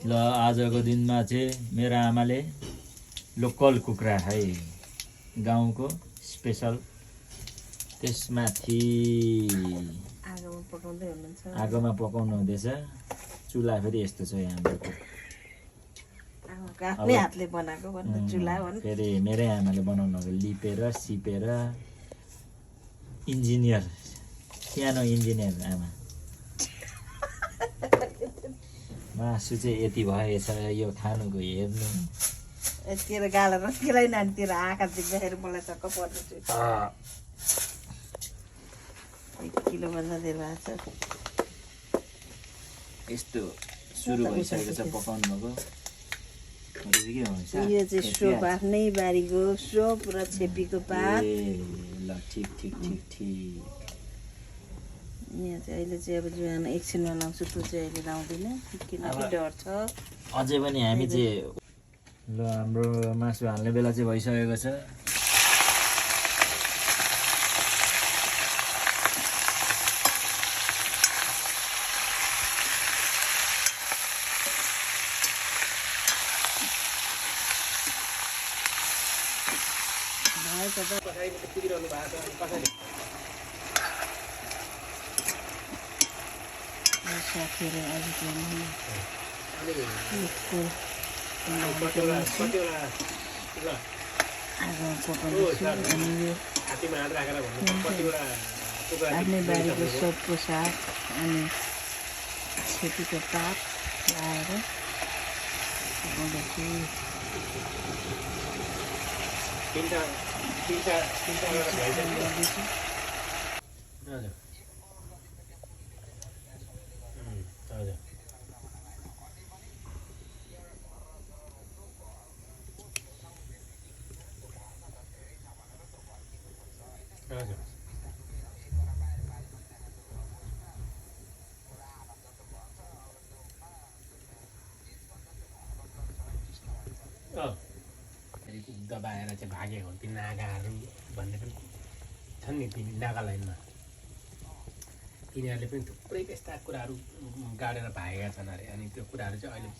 ल आजको दिनमा चाहिँ मेरो आमाले लोकल कुखुरा है गाउँको स्पेसल त्यसमाथि आगोमा पकाउनु हुँदैछ चुल्हा फेरि यस्तो छ हाम्रो आफ्नै हातले बनाएको भन्नु चुल्हा भन्नु फेरि मेरै आमाले बनाउनु लिपेर सिपेर इन्जिनियर सानो इन्जिनियर आमा मासु चाहिँ यति भएछ यो खानुको हेर्नु यतिखेर गाला रस्किलाई नानीतिर आँखा देख्दाखेरि मलाई चक्क पर्छ 1 किलोभन्दा धेरै भएको छ यस्तो सुरु भइसकेको छ पकाउनु भएको यो चाहिँ सोप आफ्नै बारीको सोप र छेपीको पात ल ठिक ठिक ठिक ठिक यहाँ चाहिँ अहिले चाहिँ अब जुन एकछिनमा लाउँछु त्यो चाहिँ अहिले लाउँदैन किनकि डर छ अझै पनि हामी चाहिँ ल हाम्रो मासु हाल्ने बेला चाहिँ भइसकेको छ साथीहरू अहिले आफ्नै बारीको सोपको साग अनि छेपीको पात लाएर पकाउँदैछु दबाएर चाहिँ भागेको हुन् ती नागाहरू भन्ने पनि छन् नि ती नागा लाइनमा तिनीहरूले पनि थुप्रै त्यस्ता कुराहरू गाडेर भागेका छन् अरे अनि त्यो कुराहरू चाहिँ अहिले